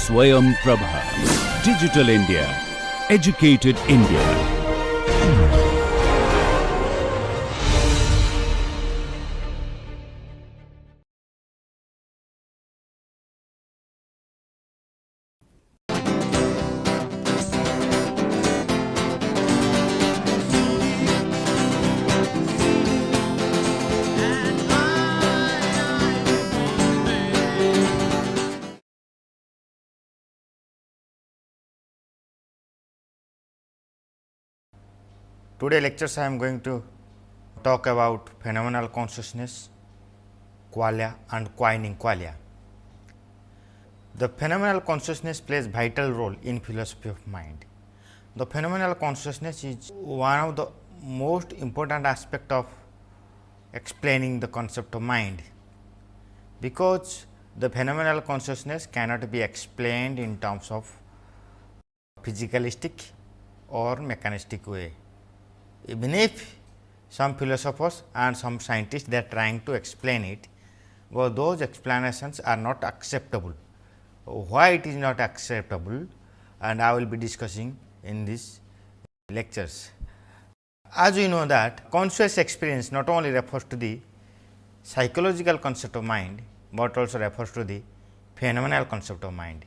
Swayam Prabha. Digital India. Educated India. Today lectures I am going to talk about phenomenal consciousness, qualia and quiening qualia. The phenomenal consciousness plays vital role in philosophy of mind. The phenomenal consciousness is one of the most important aspect of explaining the concept of mind, because the phenomenal consciousness cannot be explained in terms of physicalistic or mechanistic way. Even if some philosophers and some scientists they are trying to explain it, but those explanations are not acceptable. Why it is not acceptable, and I will be discussing in these lectures. As we know that conscious experience not only refers to the psychological concept of mind, but also refers to the phenomenal concept of mind.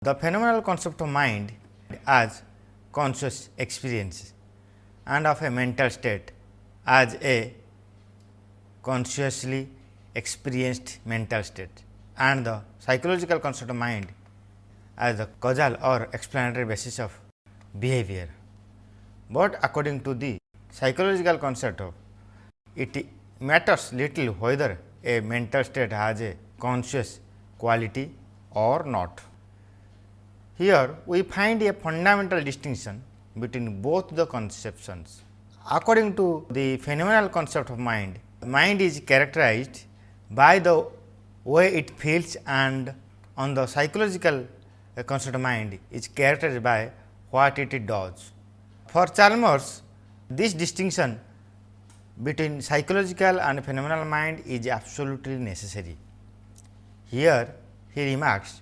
The phenomenal concept of mind as conscious experience and of a mental state as a consciously experienced mental state, and the psychological concept of mind as the causal or explanatory basis of behavior. But according to the psychological concept of it matters little whether a mental state has a conscious quality or not. Here we find a fundamental distinction between both the conceptions. According to the phenomenal concept of mind, mind is characterized by the way it feels, and on the psychological concept of mind is characterized by what it does. For Chalmers, this distinction between psychological and phenomenal mind is absolutely necessary. Here he remarks,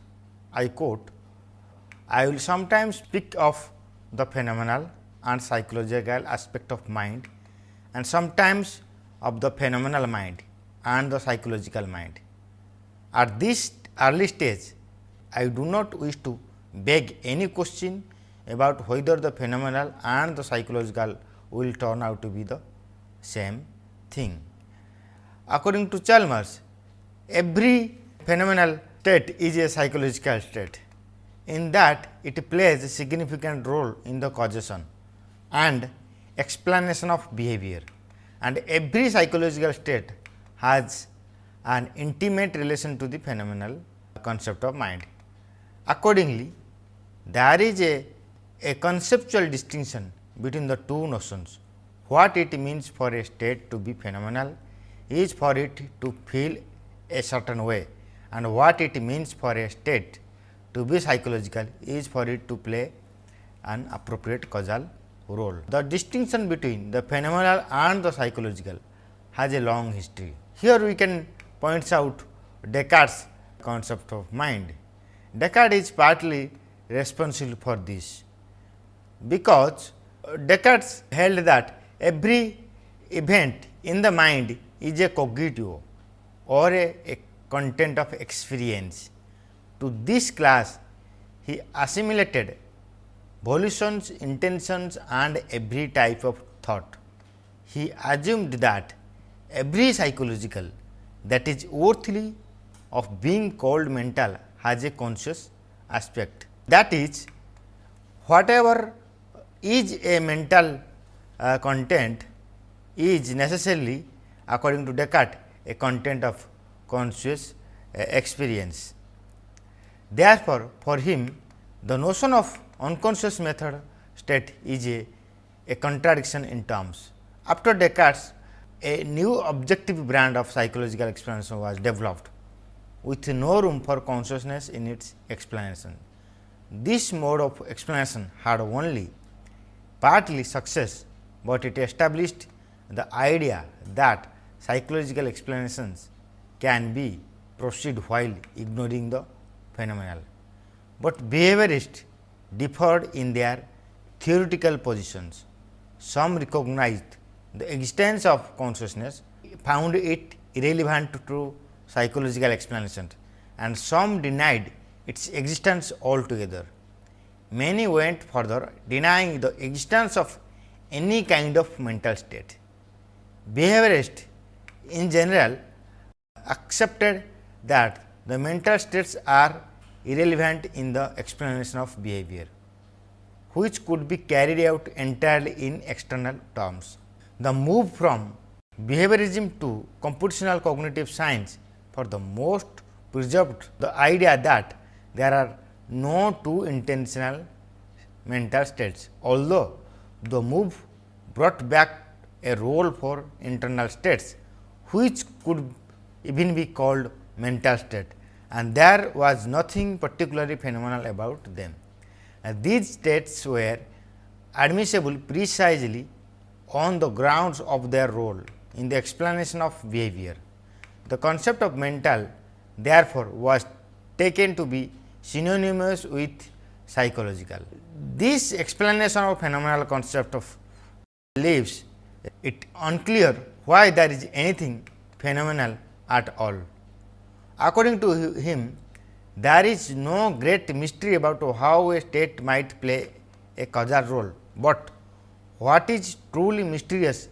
I quote, I will sometimes speak of the phenomenal and psychological aspect of mind, and sometimes of the phenomenal mind and the psychological mind. At this early stage, I do not wish to beg any question about whether the phenomenal and the psychological will turn out to be the same thing. According to Chalmers, every phenomenal state is a psychological state, in that it plays a significant role in the causation and explanation of behavior, and every psychological state has an intimate relation to the phenomenal concept of mind. Accordingly, there is a conceptual distinction between the two notions. What it means for a state to be phenomenal is for it to feel a certain way, and what it means for a state to be psychological is for it to play an appropriate causal role. The distinction between the phenomenal and the psychological has a long history. Here we can point out Descartes' concept of mind. Descartes is partly responsible for this, because Descartes held that every event in the mind is a cogito or a content of experience. To this class, he assimilated volitions, intentions and every type of thought. He assumed that every psychological that is worthy of being called mental has a conscious aspect. That is, whatever is a mental content is necessarily, according to Descartes, a content of conscious experience. Therefore, for him the notion of unconscious method state is a contradiction in terms. After Descartes, a new objective brand of psychological explanation was developed with no room for consciousness in its explanation. This mode of explanation had only partly success, but it established the idea that psychological explanations can be proceed while ignoring the phenomenal, but behaviorists differed in their theoretical positions. Some recognized the existence of consciousness, found it irrelevant to psychological explanations, and some denied its existence altogether. Many went further, denying the existence of any kind of mental state. Behaviorists in general accepted that the mental states are irrelevant in the explanation of behavior, which could be carried out entirely in external terms. The move from behaviorism to computational cognitive science for the most preserved the idea that there are no two intentional mental states, although the move brought back a role for internal states, which could even be called mental state, and there was nothing particularly phenomenal about them. These states were admissible precisely on the grounds of their role in the explanation of behavior. The concept of mental, therefore, was taken to be synonymous with psychological. This explanation of phenomenal concept of leaves it unclear why there is anything phenomenal at all. According to him, there is no great mystery about how a state might play a causal role, but what is truly mysterious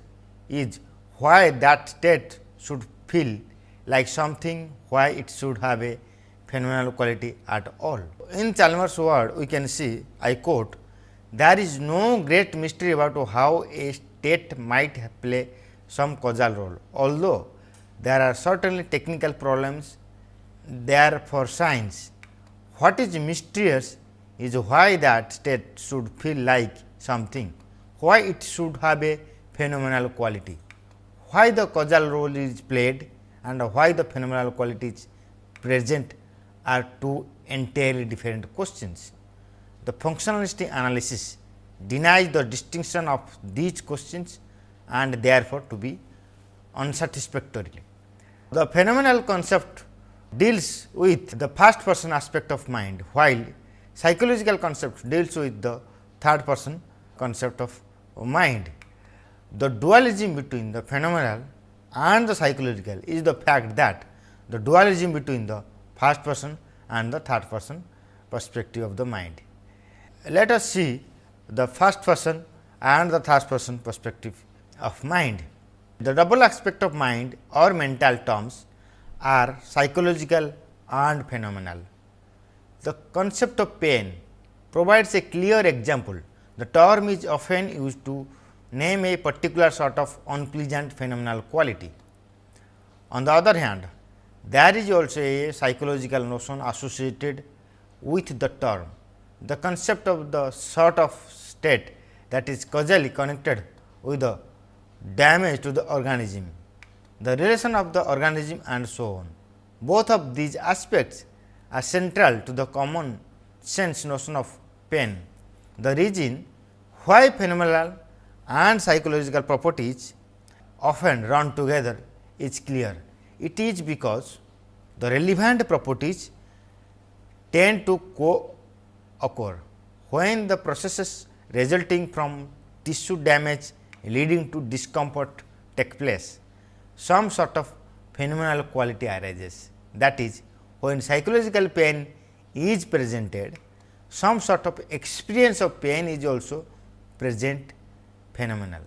is why that state should feel like something, why it should have a phenomenal quality at all. In Chalmers' word, we can see, I quote, "There is no great mystery about how a state might play some causal role, although there are certainly technical problems there for science. What is mysterious is why that state should feel like something, why it should have a phenomenal quality. Why the causal role is played and why the phenomenal quality is present are two entirely different questions. The functionalist analysis denies the distinction of these questions and therefore to be unsatisfactory. The phenomenal concept deals with the first person aspect of mind, while psychological concept deals with the third person concept of mind. The dualism between the phenomenal and the psychological is the fact that the dualism between the first person and the third person perspective of the mind. Let us see the first person and the third person perspective of mind. The double aspect of mind or mental terms are psychological and phenomenal. The concept of pain provides a clear example. The term is often used to name a particular sort of unpleasant phenomenal quality. On the other hand, there is also a psychological notion associated with the term, the concept of the sort of state that is causally connected with the damage to the organism, the relation of the organism and so on. Both of these aspects are central to the common sense notion of pain. The reason why phenomenal and psychological properties often run together is clear. It is because the relevant properties tend to co-occur when the processes resulting from tissue damage leading to discomfort take place. Some sort of phenomenal quality arises, that is, when psychological pain is presented, some sort of experience of pain is also present phenomenal.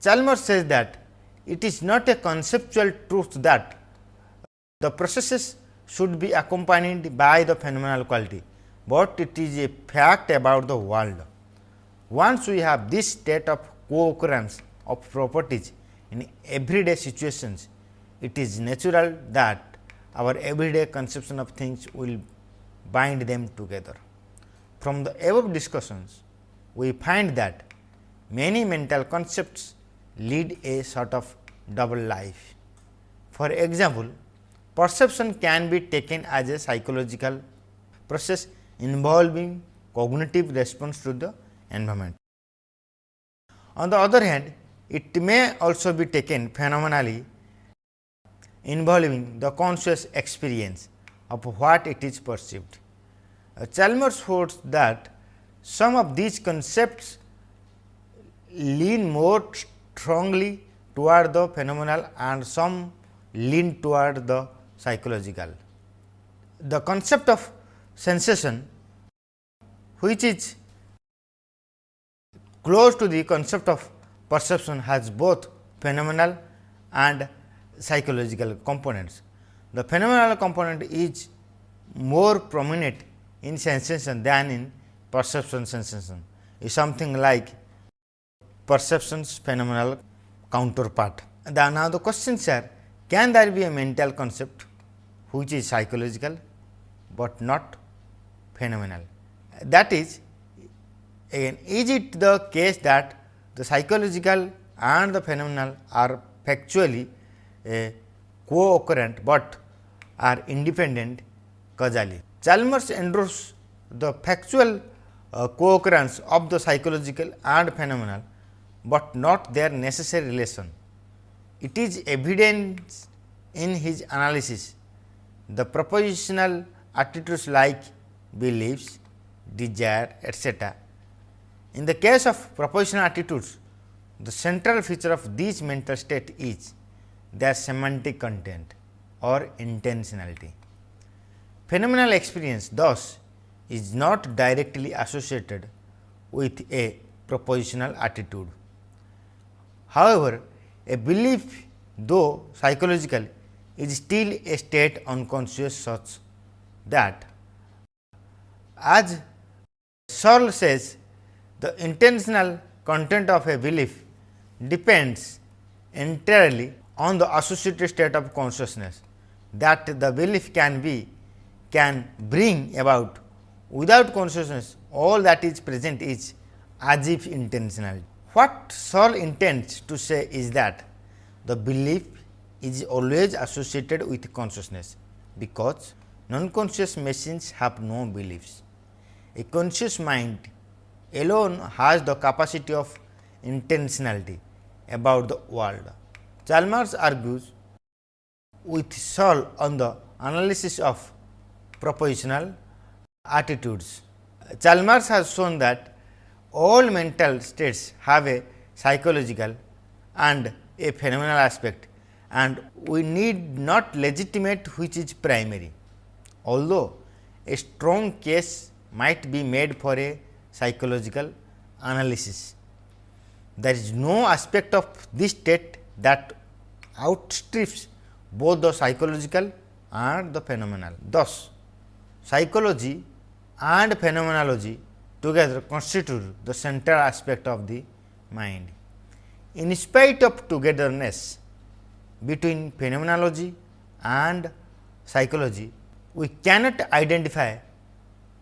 Chalmers says that it is not a conceptual truth that the processes should be accompanied by the phenomenal quality, but it is a fact about the world. Once we have this state of co-occurrence of properties in everyday situations, it is natural that our everyday conception of things will bind them together. From the above discussions, we find that many mental concepts lead a sort of double life. For example, perception can be taken as a psychological process involving cognitive response to the environment. On the other hand, it may also be taken phenomenally involving the conscious experience of what it is perceived. Chalmers holds that some of these concepts lean more strongly toward the phenomenal and some lean toward the psychological. The concept of sensation, which is close to the concept of perception, has both phenomenal and psychological components. The phenomenal component is more prominent in sensation than in perception sensation, is something like perception's phenomenal counterpart. Now, the questions are, can there be a mental concept which is psychological, but not phenomenal? That is, again, is it the case that the psychological and the phenomenal are factually co-occurrent, but are independent causally? Chalmers endorses the factual co-occurrence of the psychological and phenomenal, but not their necessary relation. It is evident in his analysis the propositional attitudes like beliefs, desire, etc. In the case of propositional attitudes, the central feature of these mental state is their semantic content or intentionality. Phenomenal experience thus is not directly associated with a propositional attitude. However, a belief, though psychological, is still a state unconscious such that, as Searle says, the intentional content of a belief depends entirely on the associated state of consciousness that the belief can bring about. Without consciousness, all that is present is as if intentional. What Searle intends to say is that the belief is always associated with consciousness, because non-conscious machines have no beliefs. A conscious mind alone has the capacity of intentionality about the world. Chalmers argues with Searle on the analysis of propositional attitudes. Chalmers has shown that all mental states have a psychological and a phenomenal aspect, and we need not legitimate which is primary, although a strong case might be made for a psychological analysis. There is no aspect of this state that outstrips both the psychological and the phenomenal. Thus, psychology and phenomenology together constitute the central aspect of the mind. In spite of togetherness between phenomenology and psychology, we cannot identify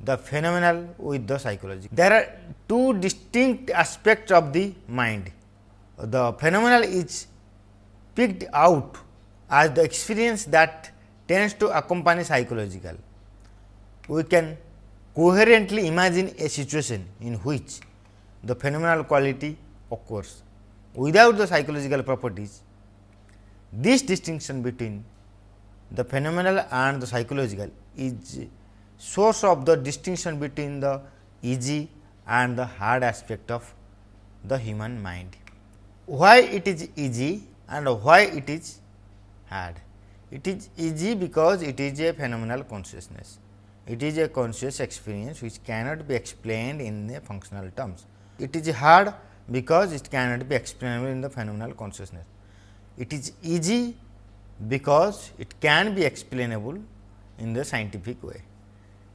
the phenomenal with the psychology. There are two distinct aspects of the mind. The phenomenal is picked out as the experience that tends to accompany psychological. We can coherently imagine a situation in which the phenomenal quality occurs without the psychological properties. This distinction between the phenomenal and the psychological is source of the distinction between the easy and the hard aspect of the human mind. Why it is easy and why it is hard? It is easy because it is a phenomenal consciousness. It is a conscious experience which cannot be explained in the functional terms. It is hard because it cannot be explainable in the phenomenal consciousness. It is easy because it can be explainable in the scientific way,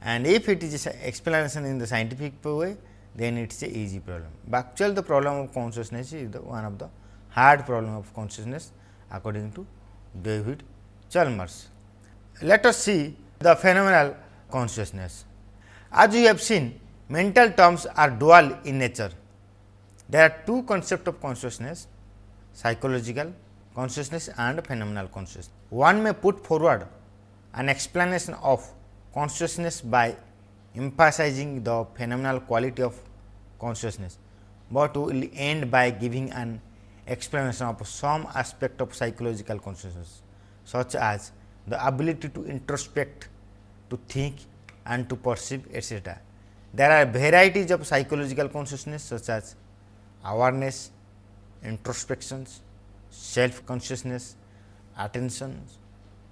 and if it is explanation in the scientific way, then it is a easy problem. But actually, the problem of consciousness is one of the hard problem of consciousness according to David Chalmers. Let us see the phenomenal consciousness. As we have seen, mental terms are dual in nature. There are two concepts of consciousness: psychological consciousness and phenomenal consciousness. One may put forward an explanation of consciousness by emphasizing the phenomenal quality of consciousness, but will end by giving an explanation of some aspect of psychological consciousness, such as the ability to introspect to think and to perceive, etc. There are varieties of psychological consciousness such as awareness, introspections, self consciousness, attention,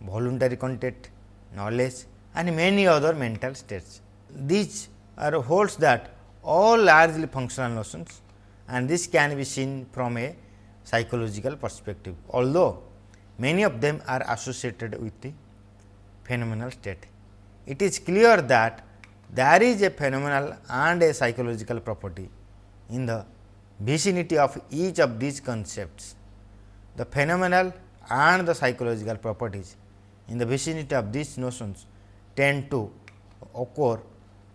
voluntary content, knowledge, and many other mental states. These are holds that all largely functional notions, and this can be seen from a psychological perspective, although many of them are associated with the phenomenal state. It is clear that there is a phenomenal and a psychological property in the vicinity of each of these concepts. The phenomenal and the psychological properties in the vicinity of these notions tend to occur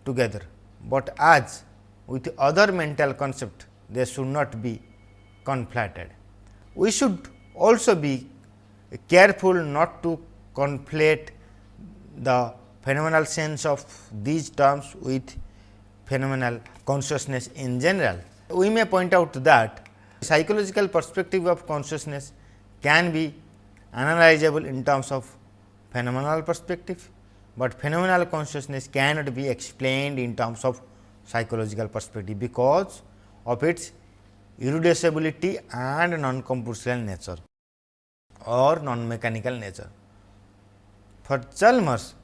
together, but as with other mental concepts, they should not be conflated. We should also be careful not to conflate the phenomenal sense of these terms with phenomenal consciousness in general. We may point out that psychological perspective of consciousness can be analyzable in terms of phenomenal perspective, but phenomenal consciousness cannot be explained in terms of psychological perspective because of its irreducibility and non-computational nature or non-mechanical nature. For Chalmers,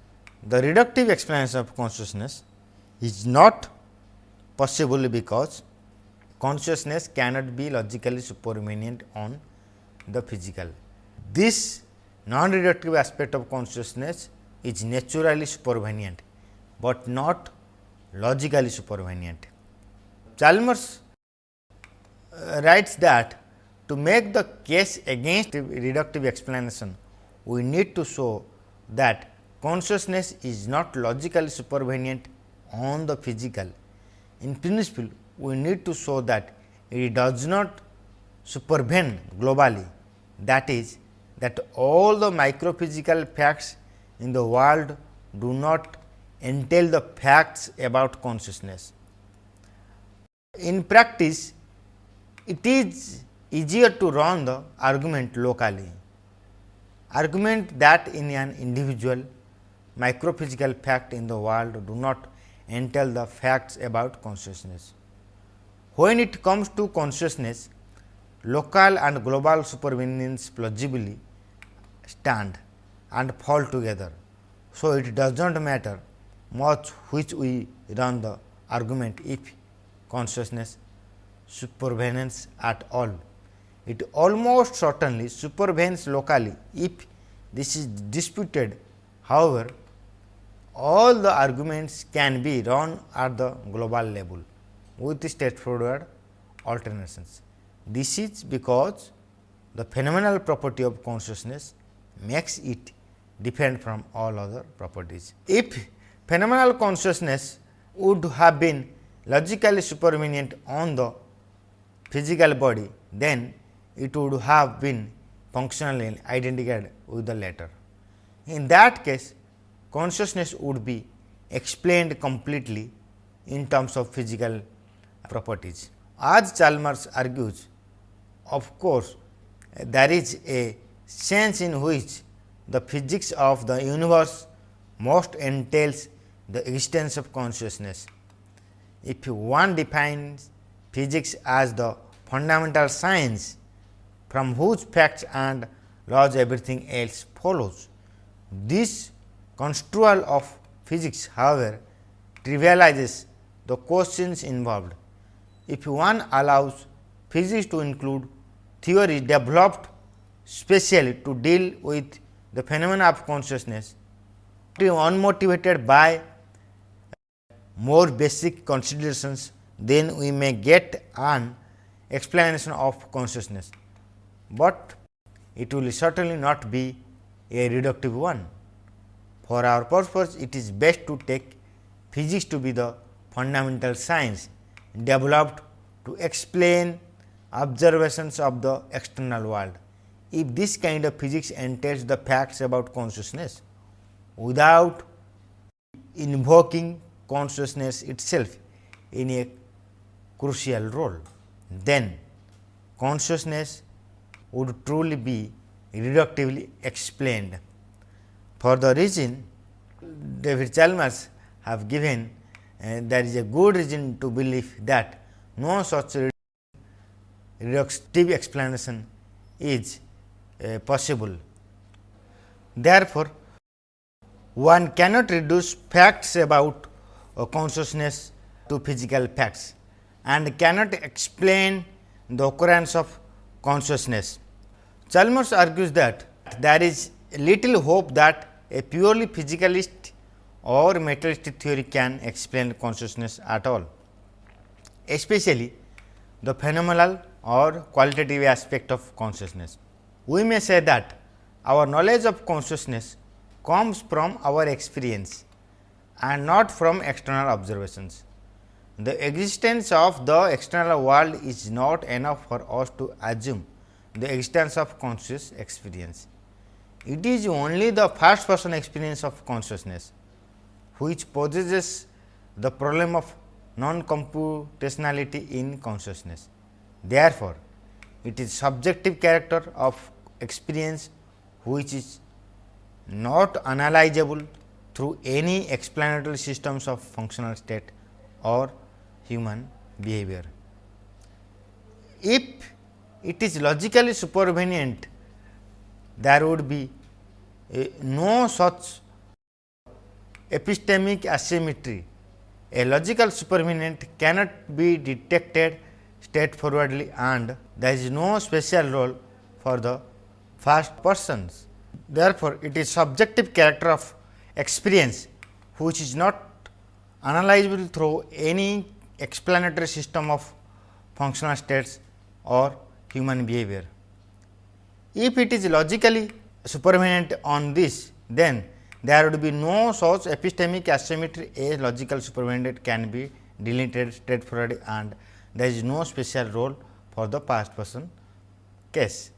the reductive explanation of consciousness is not possible because consciousness cannot be logically supervenient on the physical. This non-reductive aspect of consciousness is naturally supervenient, but not logically supervenient. Chalmers writes that to make the case against reductive explanation, we need to show that consciousness is not logically supervenient on the physical. In principle, we need to show that it does not supervene globally, that is, that all the microphysical facts in the world do not entail the facts about consciousness. In practice, it is easier to run the argument locally. Argument that in an individual microphysical fact in the world do not entail the facts about consciousness. When it comes to consciousness, local and global supervenience plausibly stand and fall together. So, it does not matter much which we run the argument if consciousness supervenes at all. It almost certainly supervenes locally if this is disputed. However, all the arguments can be run at the global level with straightforward alternations. This is because the phenomenal property of consciousness makes it different from all other properties. If phenomenal consciousness would have been logically supervenient on the physical body, then it would have been functionally identical with the latter. In that case, consciousness would be explained completely in terms of physical properties. As Chalmers argues, of course, there is a sense in which the physics of the universe most entails the existence of consciousness. If one defines physics as the fundamental science from whose facts and laws everything else follows, this construal of physics, however, trivializes the questions involved. If one allows physics to include theories developed specially to deal with the phenomena of consciousness, unmotivated by more basic considerations, then we may get an explanation of consciousness, but it will certainly not be a reductive one. For our purpose, it is best to take physics to be the fundamental science developed to explain observations of the external world. If this kind of physics entails the facts about consciousness without invoking consciousness itself in a crucial role, then consciousness would truly be reductively explained. For the reason David Chalmers have given, there is a good reason to believe that no such reductive explanation is possible. Therefore, one cannot reduce facts about consciousness to physical facts and cannot explain the occurrence of consciousness. Chalmers argues that there is little hope that a purely physicalist or materialistic theory can explain consciousness at all, especially the phenomenal or qualitative aspect of consciousness. We may say that our knowledge of consciousness comes from our experience and not from external observations. The existence of the external world is not enough for us to assume the existence of conscious experience. It is only the first person experience of consciousness which possesses the problem of non-computationality in consciousness. Therefore, it is subjective character of experience which is not analyzable through any explanatory systems of functional state or human behavior. If it is logically supervenient, there would be no such epistemic asymmetry. A logical supervenient cannot be detected straightforwardly and there is no special role for the first persons. Therefore, it is subjective character of experience which is not analyzable through any explanatory system of functional states or human behavior. If it is logically supervenient on this, then there would be no such epistemic asymmetry. A logical supervenient can be deleted straightforwardly and there is no special role for the first person case.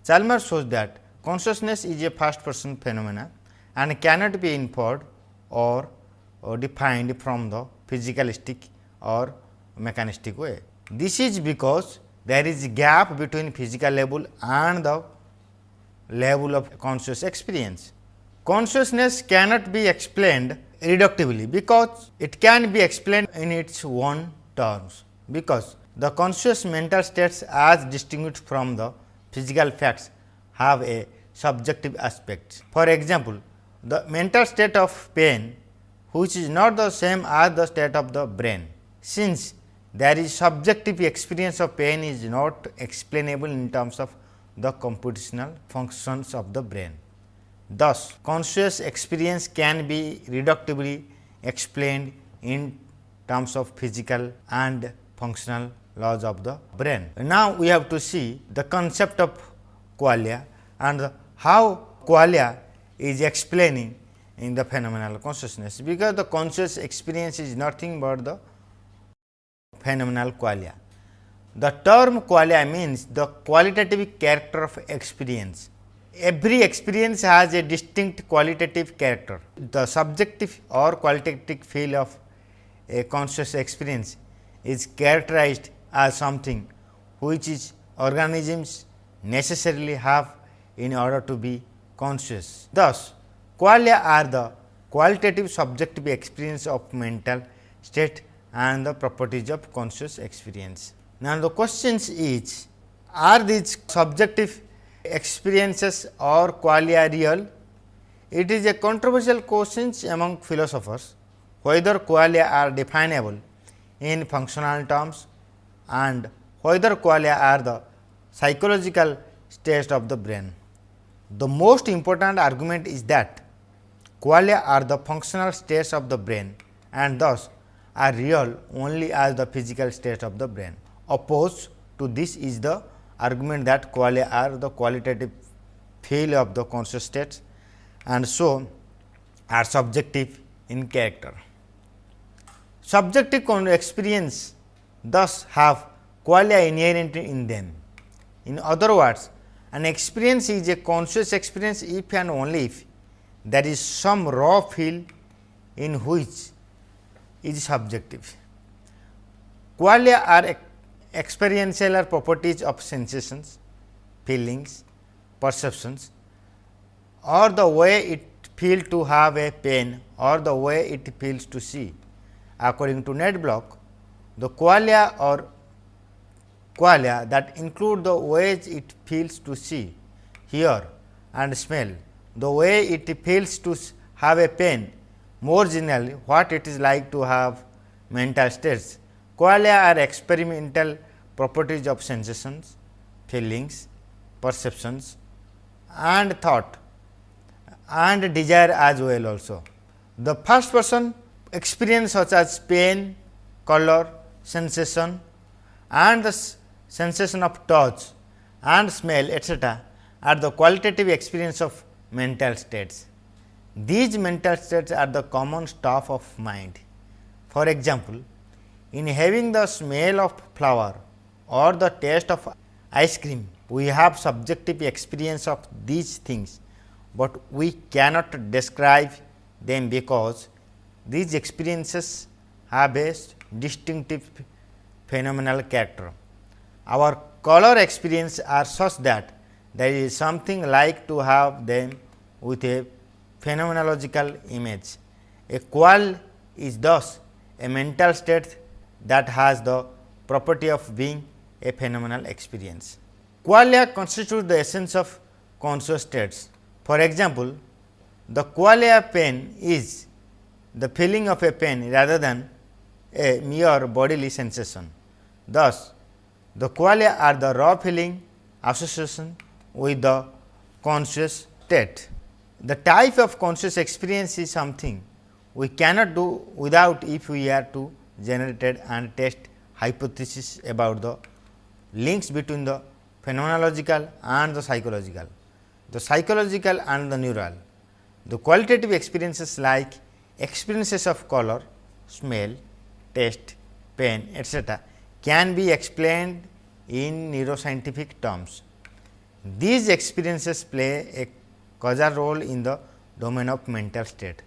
Chalmers shows that consciousness is a first person phenomena and cannot be inferred or defined from the physicalistic or mechanistic way. This is because there is a gap between physical level and the level of conscious experience. Consciousness cannot be explained reductively because it can be explained in its own terms, because the conscious mental states as distinguished from the physical facts have a subjective aspect. For example, the mental state of pain which is not the same as the state of the brain. Since there is subjective experience of pain is not explainable in terms of the computational functions of the brain. Thus, conscious experience can be reductively explained in terms of physical and functional laws of the brain. Now, we have to see the concept of qualia and how qualia is explaining in the phenomenal consciousness, because the conscious experience is nothing but the phenomenal qualia. The term qualia means the qualitative character of experience. Every experience has a distinct qualitative character. The subjective or qualitative feel of a conscious experience is characterized as something which is organisms necessarily have in order to be conscious. Thus, qualia are the qualitative subjective experience of mental state and the properties of conscious experience. Now, the question is, are these subjective experiences or qualia real? It is a controversial question among philosophers whether qualia are definable in functional terms and whether qualia are the psychological states of the brain. The most important argument is that qualia are the functional states of the brain and thus are real only as the physical state of the brain. Opposed to this is the argument that qualia are the qualitative feel of the conscious states and so are subjective in character. Subjective experience thus have qualia inherent in them. In other words, an experience is a conscious experience if and only if there is some raw feel in which is subjective. Qualia are experiential properties of sensations, feelings, perceptions or the way it feel to have a pain or the way it feels to see. According to Ned Block, the qualia or qualia that include the ways it feels to see, hear and smell, the way it feels to have a pain, more generally what it is like to have mental states. Qualia are experimental properties of sensations, feelings, perceptions and thought and desire as well also. The first person experience such as pain, color, sensation and the sensation of touch and smell etc. are the qualitative experience of mental states. These mental states are the common stuff of mind. For example, in having the smell of flower or the taste of ice cream, we have subjective experience of these things, but we cannot describe them because these experiences have a distinctive phenomenal character. Our color experience are such that there is something like to have them with a phenomenological image. A qual is thus a mental state that has the property of being a phenomenal experience. Qualia constitute the essence of conscious states. For example, the qualia pain is the feeling of a pain rather than a mere bodily sensation. Thus, the qualia are the raw feeling association with the conscious state. The type of conscious experience is something we cannot do without if we are to generate and test hypotheses about the links between the phenomenological and the psychological and the neural. The qualitative experiences like experiences of color, smell, taste, pain etc. can be explained in neuroscientific terms. These experiences play a causal role in the domain of mental state.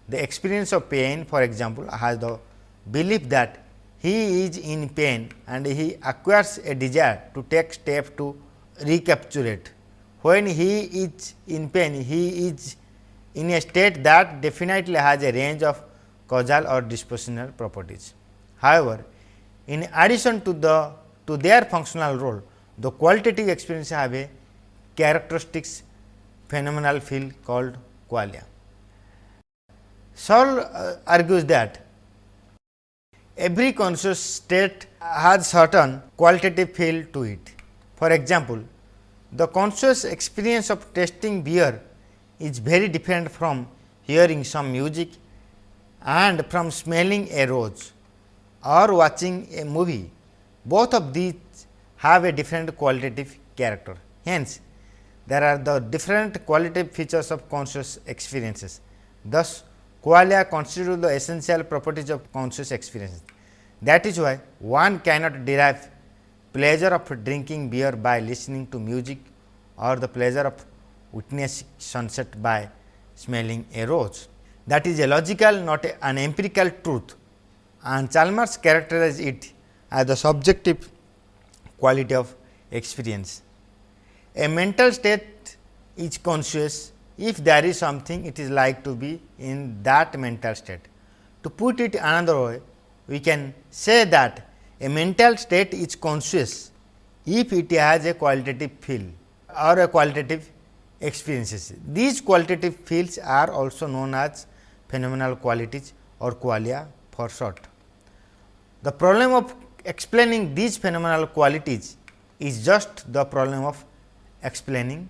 The experience of pain, for example, has the belief that he is in pain and he acquires a desire to take steps to recapture it. When he is in pain, he is in a state that definitely has a range of causal or dispositional properties. However, in addition to their functional role, the qualitative experiences have a characteristics phenomenal field called qualia. Searle argues that every conscious state has certain qualitative field to it. For example, the conscious experience of tasting beer is very different from hearing some music and from smelling a rose or watching a movie. Both of these have a different qualitative character. Hence, there are the different qualitative features of conscious experiences. Thus, qualia constitute the essential properties of conscious experiences. That is why one cannot derive pleasure of drinking beer by listening to music or the pleasure of witnessing sunset by smelling a rose. That is a logical, not an empirical truth, and Chalmers characterized it as the subjective quality of experience. A mental state is conscious if there is something it is like to be in that mental state. To put it another way, we can say that a mental state is conscious if it has a qualitative field or a qualitative experiences. These qualitative fields are also known as phenomenal qualities or qualia for short. The problem of explaining these phenomenal qualities is just the problem of explaining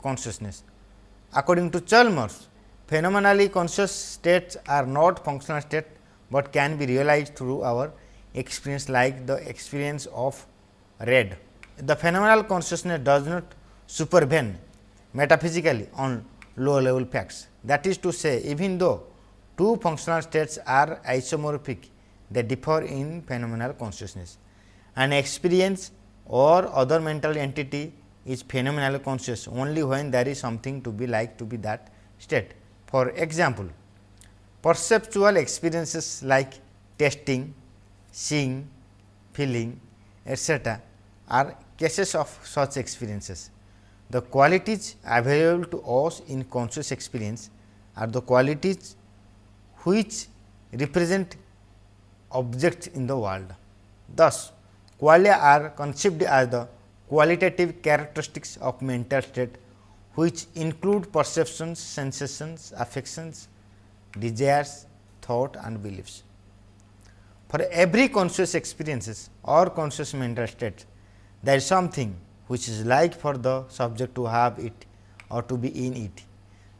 consciousness. According to Chalmers, phenomenally conscious states are not functional states, but can be realized through our experience, like the experience of red. The phenomenal consciousness does not supervene metaphysically on low level facts. That is to say, even though two functional states are isomorphic, they differ in phenomenal consciousness. An experience or other mental entity is phenomenally conscious only when there is something to be like to be that state. For example, perceptual experiences like tasting, seeing, feeling, etc. are cases of such experiences. The qualities available to us in conscious experience are the qualities which represent objects in the world. Thus, qualia are conceived as the qualitative characteristics of mental state, which include perceptions, sensations, affections, desires, thought and beliefs. For every conscious experiences or conscious mental state, there is something which is like for the subject to have it or to be in it.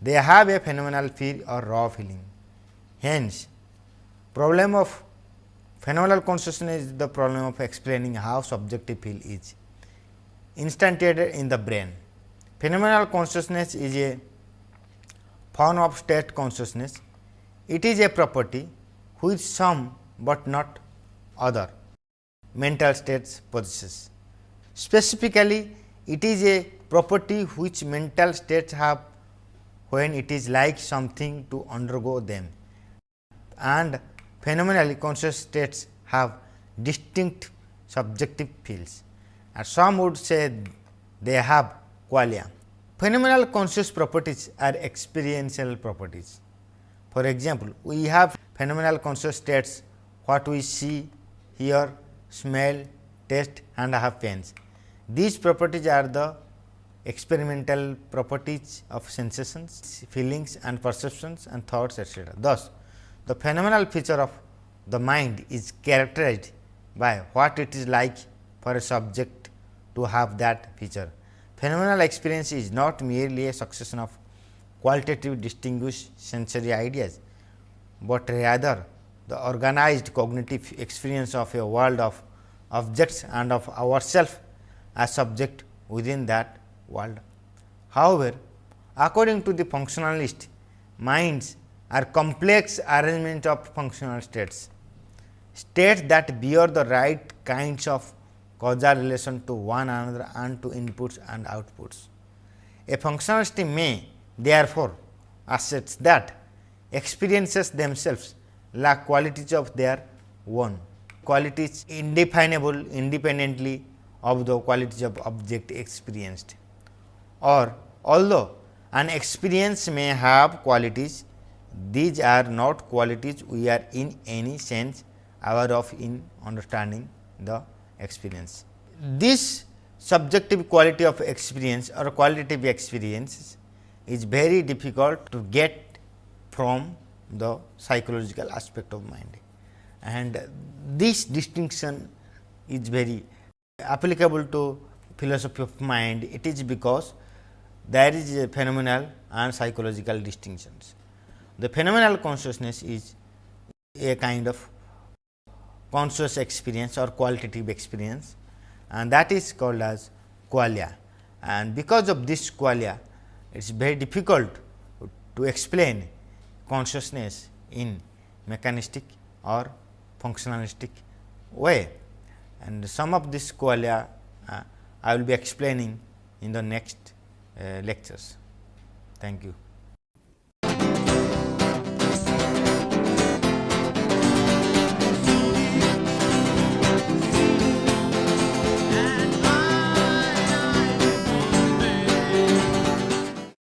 They have a phenomenal feel or raw feeling. Hence, problem of phenomenal consciousness is the problem of explaining how subjective feel is instantiated in the brain. Phenomenal consciousness is a form of state consciousness. It is a property which some but not other mental states possesses. Specifically, it is a property which mental states have when it is like something to undergo them, and phenomenally conscious states have distinct subjective feels, and some would say they have qualia. Phenomenal conscious properties are experiential properties. For example, we have phenomenal conscious states what we see, hear, smell, taste and have pains. These properties are the experimental properties of sensations, feelings and perceptions and thoughts, etc. Thus, the phenomenal feature of the mind is characterized by what it is like for a subject to have that feature. Phenomenal experience is not merely a succession of qualitative distinguished sensory ideas, but rather the organized cognitive experience of a world of objects and of ourselves as subject within that world. However, according to the functionalist, minds are complex arrangement of functional states, states that bear the right kinds of causal relation to one another and to inputs and outputs. A functionalist may therefore assert that experiences themselves lack qualities of their own, qualities indefinable independently of the qualities of object experienced, or although an experience may have qualities, these are not qualities we are in any sense aware of in understanding the experience. This subjective quality of experience or qualitative experience is very difficult to get from the psychological aspect of mind, and this distinction is very applicable to philosophy of mind. It is because there is a phenomenal and psychological distinctions. The phenomenal consciousness is a kind of conscious experience or qualitative experience, and that is called as qualia, and because of this qualia it is very difficult to explain consciousness in mechanistic or functionalistic way, and some of this qualia I will be explaining in the next lectures. Thank you.